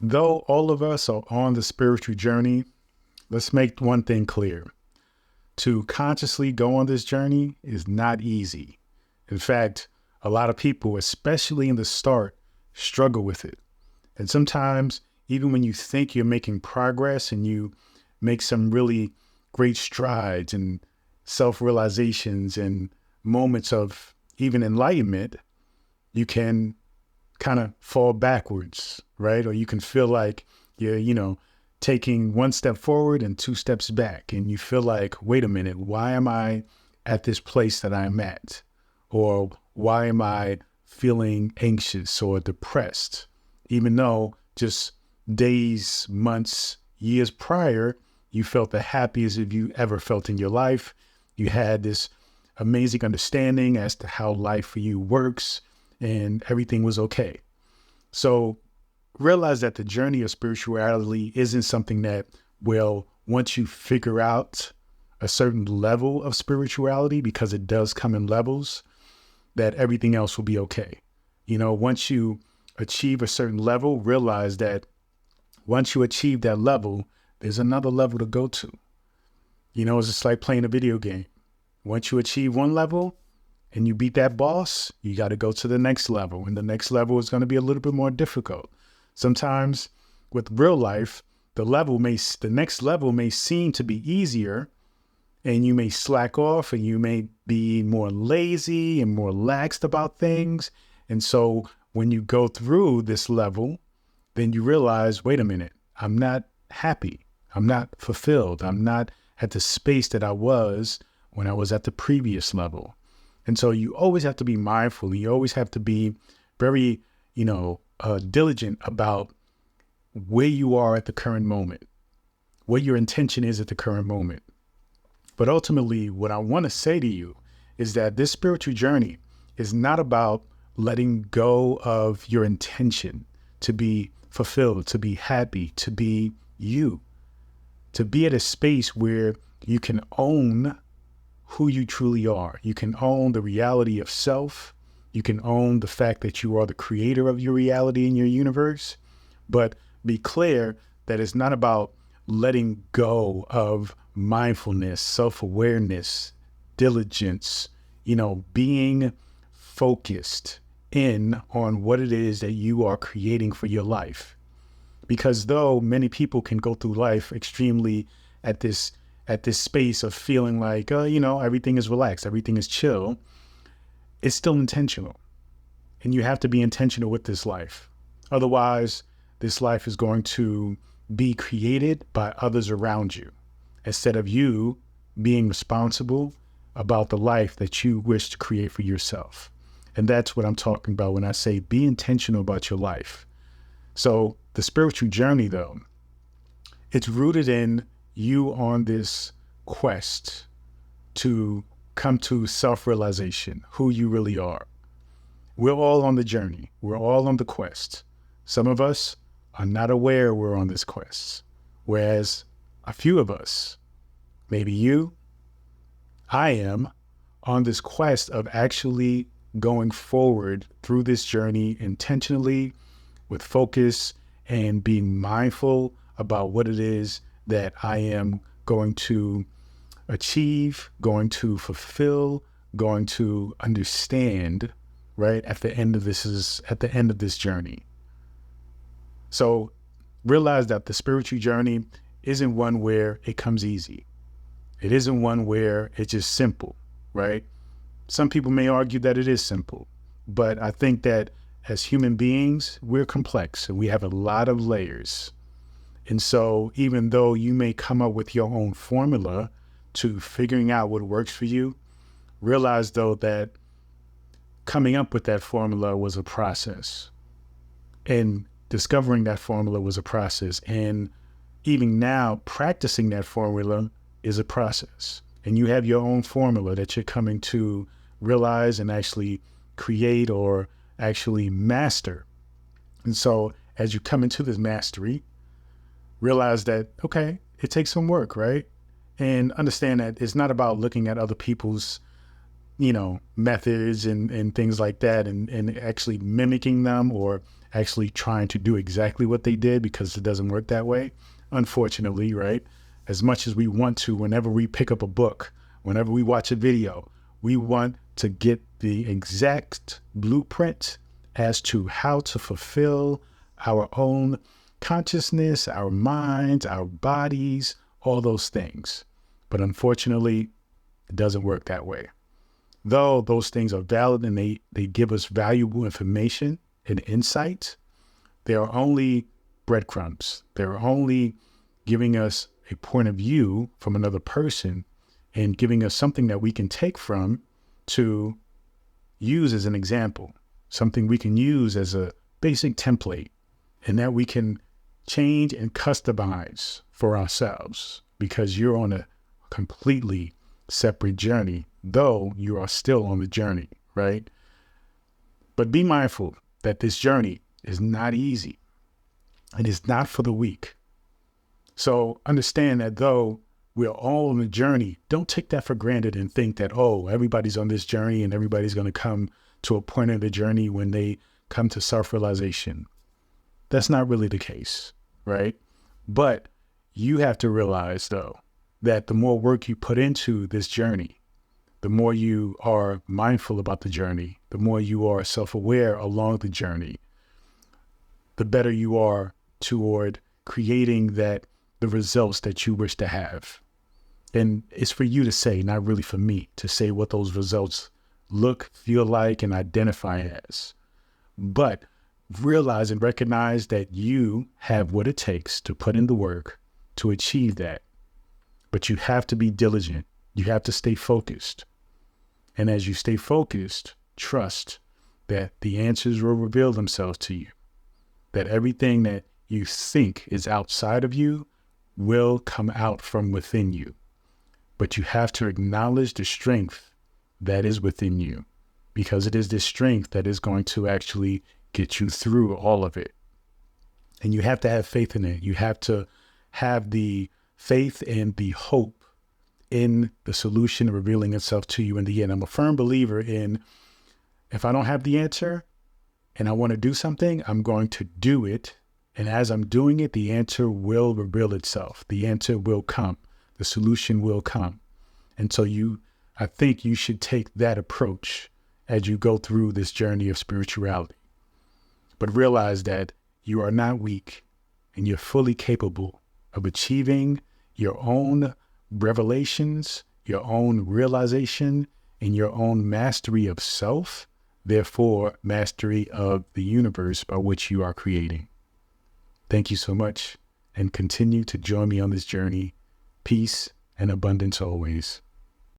Though all of us are on the spiritual journey, let's make one thing clear. To consciously go on this journey is not easy. In fact, a lot of people, especially in the start, struggle with it. And sometimes, even when you think you're making progress and you make some really great strides and self-realizations and moments of even enlightenment, you can kind of fall backwards, right? Or you can feel like you're, taking one step forward and two steps back. And you feel like, wait a minute, why am I at this place that I'm at? Or why am I feeling anxious or depressed? Even though just days, months, years prior, you felt the happiest you ever felt in your life. You had this amazing understanding as to how life for you works, and everything was okay. So realize that the journey of spirituality isn't something that, well, once you figure out a certain level of spirituality, because it does come in levels, that everything else will be okay. Once you achieve a certain level, realize that once you achieve that level, there's another level to go to. It's just like playing a video game. Once you achieve one level and you beat that boss, you got to go to the next level. And the next level is going to be a little bit more difficult. Sometimes with real life, the next level may seem to be easier, and you may slack off and you may be more lazy and more laxed about things. And so when you go through this level, then you realize, wait a minute, I'm not happy. I'm not fulfilled. I'm not at the space that I was when I was at the previous level. And so you always have to be mindful. You always have to be very, diligent about where you are at the current moment, what your intention is at the current moment. But ultimately, what I want to say to you is that this spiritual journey is not about letting go of your intention to be fulfilled, to be happy, to be you, to be at a space where you can own who you truly are. You can own the reality of self. You can own the fact that you are the creator of your reality in your universe. But be clear that it's not about letting go of mindfulness, self-awareness, diligence, being focused in on what it is that you are creating for your life. Because though many people can go through life extremely at this space of feeling like, everything is relaxed, everything is chill, it's still intentional. And you have to be intentional with this life. Otherwise, this life is going to be created by others around you, instead of you being responsible about the life that you wish to create for yourself. And that's what I'm talking about when I say be intentional about your life. So the spiritual journey, though, it's rooted in you on this quest to come to self-realization, who you really are. We're all on the journey. We're all on the quest. Some of us are not aware we're on this quest, whereas a few of us, maybe you, I am, on this quest of actually going forward through this journey intentionally, with focus, and being mindful about what it is that I am going to achieve, going to fulfill, going to understand, right, at the end of this journey. So realize that the spiritual journey isn't one where it comes easy. It isn't one where it's just simple, right? Some people may argue that it is simple, but I think that as human beings, we're complex and we have a lot of layers. And so even though you may come up with your own formula to figuring out what works for you, realize though that coming up with that formula was a process, and discovering that formula was a process. And even now practicing that formula is a process. And you have your own formula that you're coming to realize and actually create or actually master. And so as you come into this mastery, realize that, okay, it takes some work, right? And understand that it's not about looking at other people's, methods and things like that and actually mimicking them or actually trying to do exactly what they did, because it doesn't work that way, unfortunately, right? As much as we want to, whenever we pick up a book, whenever we watch a video, we want to get the exact blueprint as to how to fulfill our own consciousness, our minds, our bodies, all those things. But unfortunately, it doesn't work that way. Though those things are valid and they give us valuable information and insight, they are only breadcrumbs. They're only giving us a point of view from another person and giving us something that we can take from to use as an example, something we can use as a basic template, and that we can change and customize for ourselves, because you're on a completely separate journey, though you are still on the journey, right? But be mindful that this journey is not easy. It is not for the weak. So understand that though we're all on a journey, don't take that for granted and think that, oh, everybody's on this journey and everybody's going to come to a point in the journey when they come to self-realization. That's not really the case, right? But you have to realize, though, that the more work you put into this journey, the more you are mindful about the journey, the more you are self-aware along the journey, the better you are toward creating the results that you wish to have. And it's for you to say, not really for me to say what those results look, feel like, and identify as. But realize and recognize that you have what it takes to put in the work to achieve that. But you have to be diligent. You have to stay focused. And as you stay focused, trust that the answers will reveal themselves to you. That everything that you think is outside of you will come out from within you. But you have to acknowledge the strength that is within you, because it is this strength that is going to actually get you through all of it. And you have to have faith in it. You have to have the faith and the hope in the solution revealing itself to you in the end. I'm a firm believer in, if I don't have the answer and I want to do something, I'm going to do it. And as I'm doing it, the answer will reveal itself. The answer will come. The solution will come. And so I think you should take that approach as you go through this journey of spirituality. But realize that you are not weak and you're fully capable of achieving your own revelations, your own realization, and your own mastery of self, therefore mastery of the universe by which you are creating. Thank you so much, and continue to join me on this journey. Peace and abundance always.